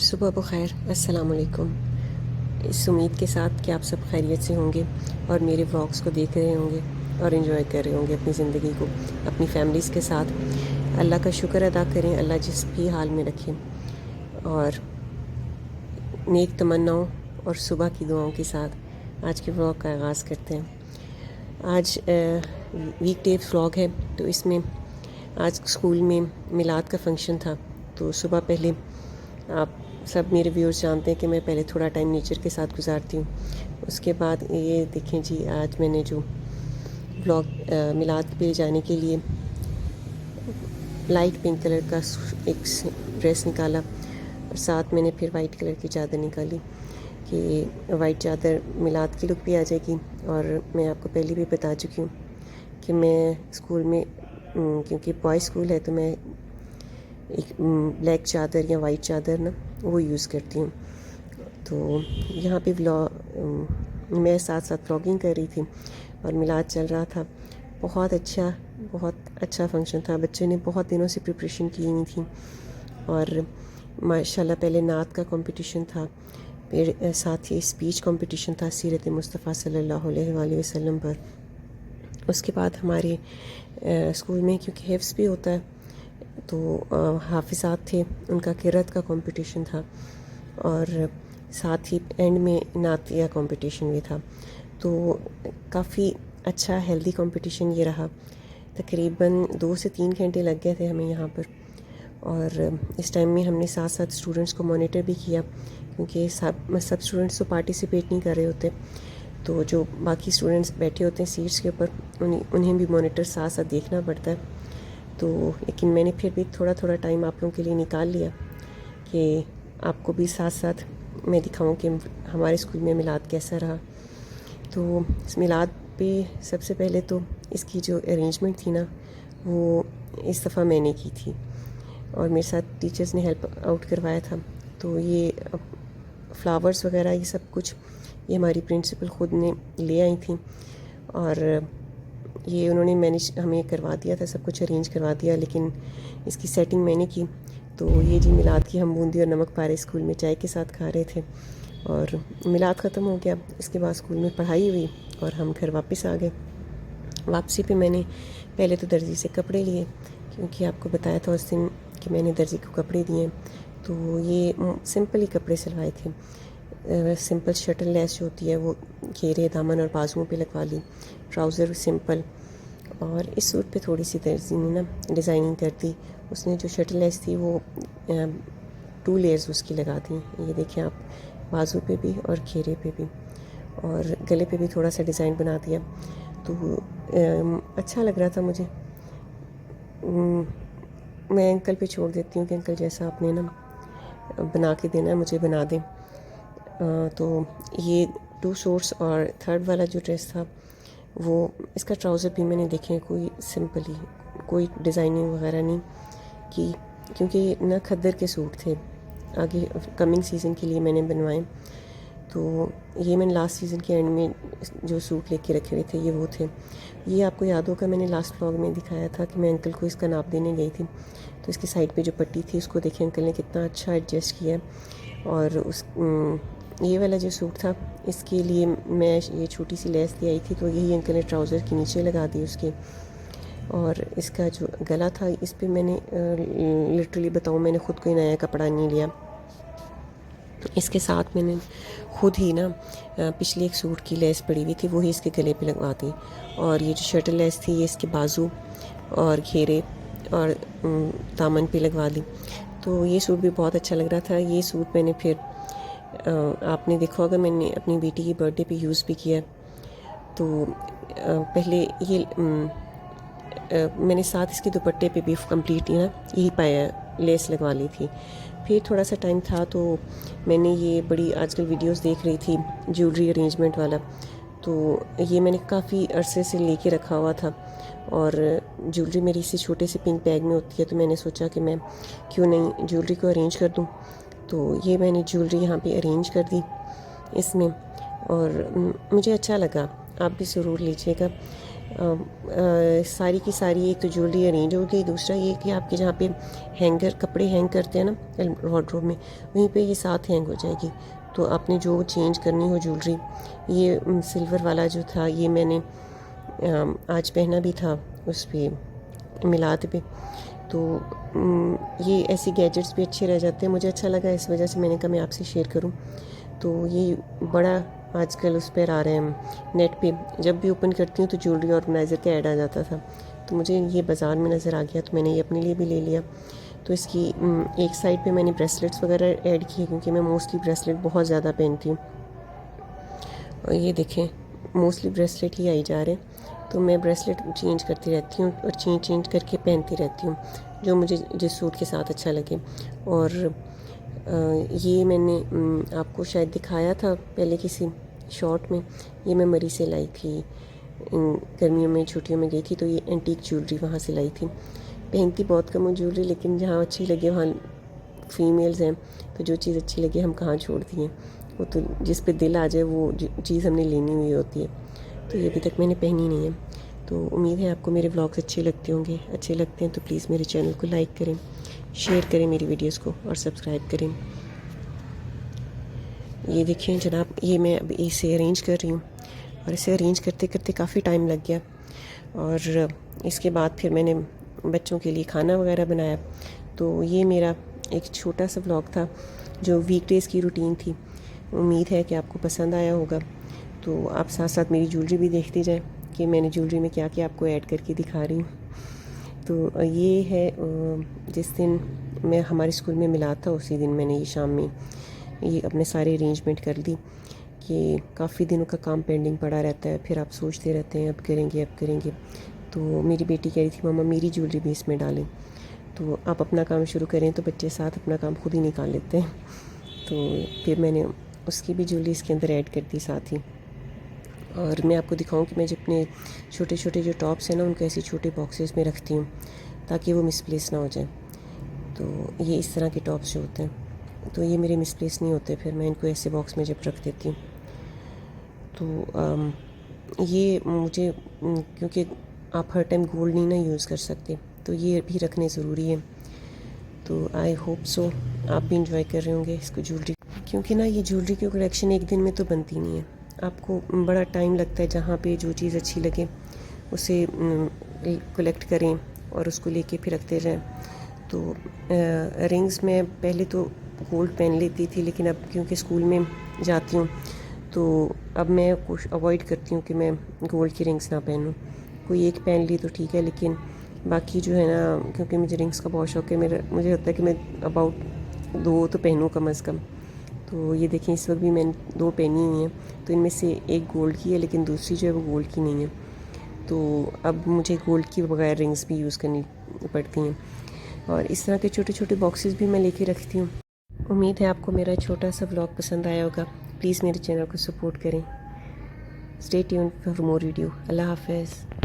सुबह बख़ैर, अस्सलाम वालेकुम। इस उम्मीद के साथ कि आप सब खैरियत से होंगे और मेरे व्लॉग्स को देख रहे होंगे और एंजॉय कर रहे होंगे अपनी ज़िंदगी को अपनी फैमिलीज़ के साथ। अल्लाह का शुक्र अदा करें, अल्लाह जिस भी हाल में रखे। और नेक तमन्नाओं और सुबह की दुआओं के साथ आज के व्लॉग का आगाज़ करते हैं। आज वीक डे व्लॉग है, तो इसमें आज स्कूल में मिलाद का फंक्शन था। तो सुबह पहले आप सब मेरे व्यूअर्स जानते हैं कि मैं पहले थोड़ा टाइम नेचर के साथ गुजारती हूँ। उसके बाद ये देखें जी, आज मैंने जो व्लॉग मिलाद पे जाने के लिए लाइट पिंक कलर का एक ड्रेस निकाला और साथ मैंने फिर वाइट कलर की चादर निकाली कि वाइट चादर मिलाद की लुक भी आ जाएगी। और मैं आपको पहले भी बता चुकी हूँ कि मैं स्कूल में क्योंकि बॉयज़ स्कूल है तो मैं एक ब्लैक चादर या वाइट चादर ना वो यूज़ करती हूँ। तो यहाँ पे मैं साथ साथ व्लॉगिंग कर रही थी और मिलाद चल रहा था। बहुत अच्छा फंक्शन था। बच्चे ने बहुत दिनों से प्रिपरेशन की हुई थी और माशाल्लाह पहले नात का कंपटीशन था, फिर साथ ही स्पीच कंपटीशन था सीरत मुस्तफ़ा सल्लल्लाहु अलैहि वसल्लम पर। उसके बाद हमारे स्कूल में क्योंकि हिफ्ज़ भी होता है तो हाफिज़ात थे, उनका क़िरात का कंपटीशन था और साथ ही एंड में नातिया कंपटीशन भी था। तो काफ़ी अच्छा हेल्दी कंपटीशन ये रहा। तकरीबन 2 से 3 घंटे लग गए थे हमें यहाँ पर। और इस टाइम में हमने साथ साथ स्टूडेंट्स को मॉनिटर भी किया क्योंकि सब स्टूडेंट्स तो पार्टिसिपेट नहीं कर रहे होते, तो जो बाकी स्टूडेंट्स बैठे होते हैं सीट्स के ऊपर उन्हें भी मॉनिटर साथ साथ देखना पड़ता है। तो लेकिन मैंने फिर भी थोड़ा थोड़ा टाइम आप लोगों के लिए निकाल लिया कि आपको भी साथ साथ मैं दिखाऊं कि हमारे स्कूल में मिलाद कैसा रहा। तो इस मिलाद पे सबसे पहले तो इसकी जो अरेंजमेंट थी ना वो इस दफ़ा मैंने की थी और मेरे साथ टीचर्स ने हेल्प आउट करवाया था। तो ये फ्लावर्स वगैरह ये सब कुछ ये हमारी प्रिंसिपल ख़ुद ने ले आई थी और ये उन्होंने मैनेज हमें करवा दिया था, सब कुछ अरेंज करवा दिया, लेकिन इसकी सेटिंग मैंने की। तो ये जी मिलाद की हम बूंदी और नमक पारे स्कूल में चाय के साथ खा रहे थे और मिलाद ख़त्म हो गया। इसके बाद स्कूल में पढ़ाई हुई और हम घर वापस आ गए। वापसी पे मैंने पहले तो दर्जी से कपड़े लिए क्योंकि आपको बताया था उस दिन कि मैंने दर्जी को कपड़े दिए। तो ये सिंपल ही कपड़े सिलवाए थे। सिंपल शटल लेस जो होती है वो घेरे दामन और बाजुओं पे लगवा ली, ट्राउज़र सिंपल। और इस सूट पे थोड़ी सी दर्जी ने ना डिज़ाइनिंग कर दी। उसने जो शटल लेस थी वो 2 लेयर्स उसकी लगा दी। ये देखिए आप, बाजू पे भी और घेरे पे भी और गले पे भी थोड़ा सा डिज़ाइन बना दिया। तो अच्छा लग रहा था मुझे। मैं अंकल पे छोड़ देती हूँ कि अंकल जैसा आपने ना बना के देना है मुझे बना दें। तो ये 2 शॉर्ट्स और थर्ड वाला जो ड्रेस था वो इसका ट्राउज़र भी मैंने देखे कोई सिंपल ही, कोई डिज़ाइनिंग वगैरह नहीं की क्योंकि ना खद्दर के सूट थे, आगे कमिंग सीज़न के लिए मैंने बनवाए। तो ये मैंने लास्ट सीज़न के एंड में जो सूट लेके रखे हुए थे ये वो थे। ये आपको याद होगा मैंने लास्ट व्लॉग में दिखाया था कि मैं अंकल को इसका नाप देने गई थी। तो इसकी साइड पे जो पट्टी थी उसको देखिए अंकल ने कितना अच्छा एडजस्ट किया। और उस ये वाला जो सूट था इसके लिए मैं ये छोटी सी लेस दी आई थी, तो यही अंकल ने ट्राउज़र के नीचे लगा दी उसके। और इसका जो गला था इस पे मैंने लिटरली बताऊँ मैंने ख़ुद कोई नया कपड़ा नहीं लिया। इसके साथ मैंने ख़ुद ही ना पिछले एक सूट की लेस पड़ी हुई थी वही इसके गले पे लगवा दी। और ये जो शटल लेस थी ये इसके बाजू और घेरे और दामन पे लगवा दी। तो ये सूट भी बहुत अच्छा लग रहा था। ये सूट मैंने फिर आपने देखा होगा मैंने अपनी बेटी की बर्थडे पे यूज़ भी किया। तो पहले ये मैंने साथ इसके दुपट्टे पे भी कंप्लीट ना यही पाया लेस लगवा ली थी। फिर थोड़ा सा टाइम था तो मैंने ये बड़ी आजकल वीडियोस देख रही थी ज्वेलरी अरेंजमेंट वाला, तो ये मैंने काफ़ी अरसे से लेके रखा हुआ था और ज्वेलरी मेरी इसी छोटे से पिंक बैग में होती है। तो मैंने सोचा कि मैं क्यों नहीं ज्वेलरी को अरेंज कर दूँ। तो ये मैंने ज्वेलरी यहाँ पे अरेंज कर दी इसमें और मुझे अच्छा लगा। आप भी ज़रूर लीजिएगा। सारी की सारी एक तो ज्वेलरी अरेंज हो गई, दूसरा ये कि आपके जहाँ पे हैंगर कपड़े हैंग करते हैं ना वार्डरोब में, वहीं पे ये साथ हैंग हो जाएगी। तो आपने जो चेंज करनी हो ज्वेलरी, ये सिल्वर वाला जो था ये मैंने आज पहना भी था उस पर मिलाद पे। तो ये ऐसे गैजेट्स भी अच्छे रह जाते हैं, मुझे अच्छा लगा, इस वजह से मैंने कहा मैं आपसे शेयर करूं। तो ये बड़ा आजकल उस पर आ रहे हैं नेट पे, जब भी ओपन करती हूँ तो ज्वेलरी ऑर्गेनाइज़र का ऐड आ जाता था। तो मुझे ये बाज़ार में नज़र आ गया, तो मैंने ये अपने लिए भी ले लिया। तो इसकी एक साइड पे मैंने ब्रेसलेट्स वगैरह ऐड किए, क्योंकि मैं मोस्टली ब्रेसलेट बहुत ज़्यादा पहनती हूँ। और ये देखें, मोस्टली ब्रेसलेट ही आई जा रहे हैं। तो मैं ब्रेसलेट चेंज करती रहती हूँ और चेंज करके पहनती रहती हूँ, जो मुझे जिस सूट के साथ अच्छा लगे। और ये मैंने आपको शायद दिखाया था पहले किसी शॉर्ट में, ये मैं मरी से लाई थी। गर्मियों में छुट्टियों में गई थी, तो ये एंटीक ज्वेलरी वहाँ से लाई थी। पहनती बहुत कम हूँ ज्वेलरी, लेकिन जहाँ अच्छी लगे वहाँ फीमेल्स हैं, तो जो चीज़ अच्छी लगे हम कहाँ छोड़ती हैं। वो तो जिस पे दिल आ जाए वो चीज़ हमने लेनी हुई होती है। तो ये अभी तक मैंने पहनी नहीं है। तो उम्मीद है आपको मेरे व्लॉग्स अच्छे लगते होंगे। अच्छे लगते हैं तो प्लीज़ मेरे चैनल को लाइक करें, शेयर करें मेरी वीडियोस को और सब्सक्राइब करें। ये देखिए जनाब, ये मैं अब इसे अरेंज कर रही हूँ, और इसे अरेंज करते करते काफ़ी टाइम लग गया। और इसके बाद फिर मैंने बच्चों के लिए खाना वगैरह बनाया। तो ये मेरा एक छोटा सा व्लॉग था जो वीकडेज़ की रूटीन थी। उम्मीद है कि आपको पसंद आया होगा। तो आप साथ साथ मेरी ज्वेलरी भी देखती जाएं कि मैंने ज्वेलरी में क्या क्या आपको ऐड करके दिखा रही हूँ। तो ये है जिस दिन मैं हमारे स्कूल में मिला था, उसी दिन मैंने ये शाम में ये अपने सारे अरेंजमेंट कर दी। कि काफ़ी दिनों का काम पेंडिंग पड़ा रहता है, फिर आप सोचते रहते हैं अब करेंगे अब करेंगे। तो मेरी बेटी कह रही थी मामा मेरी ज्वेलरी भी इसमें डालें। तो आप अपना काम शुरू करें तो बच्चे साथ अपना काम खुद ही निकाल लेते हैं। तो फिर मैंने उसकी भी ज्वेलरी इसके अंदर ऐड कर दी साथ ही। और मैं आपको दिखाऊं कि मैं जितने छोटे छोटे जो टॉप्स हैं ना, उनको ऐसे छोटे बॉक्सेस में रखती हूँ ताकि वो मिसप्लेस ना हो जाए। तो ये इस तरह के टॉप्स जो होते हैं, तो ये मेरे मिसप्लेस नहीं होते, फिर मैं इनको ऐसे बॉक्स में जब रख देती हूँ। तो ये मुझे क्योंकि आप हर टाइम गोल्ड नहीं ना यूज़ कर सकते, तो ये भी रखने ज़रूरी है। तो आई होप सो आप भी इंजॉय कर रहे होंगे इसको ज्वेलरी, क्योंकि ना ये ज्वेलरी की कलेक्शन एक दिन में तो बनती नहीं है, आपको बड़ा टाइम लगता है। जहाँ पे जो चीज़ अच्छी लगे उसे कलेक्ट करें और उसको लेके फिर रखते जाएं। तो रिंग्स में पहले तो गोल्ड पहन लेती थी, लेकिन अब क्योंकि स्कूल में जाती हूँ तो अब मैं कुछ अवॉइड करती हूँ कि मैं गोल्ड की रिंग्स ना पहनूँ। कोई एक पहन ली तो ठीक है, लेकिन बाकी जो है ना, क्योंकि मुझे रिंग्स का बहुत शौक है, मुझे होता है कि मैं अबाउट 2 तो पहनूँ कम अज़ कम। तो ये देखें इस वक्त भी मैंने 2 पहनी हुई हैं, तो इनमें से एक गोल्ड की है, लेकिन दूसरी जो है वो गोल्ड की नहीं है। तो अब मुझे गोल्ड की बगैर रिंग्स भी यूज़ करनी पड़ती हैं। और इस तरह के छोटे छोटे बॉक्सेस भी मैं लेके रखती हूँ। उम्मीद है आपको मेरा छोटा सा व्लॉग पसंद आया होगा। प्लीज़ मेरे चैनल को सपोर्ट करें। Stay tuned for more video. अल्लाह हाफ़िज़।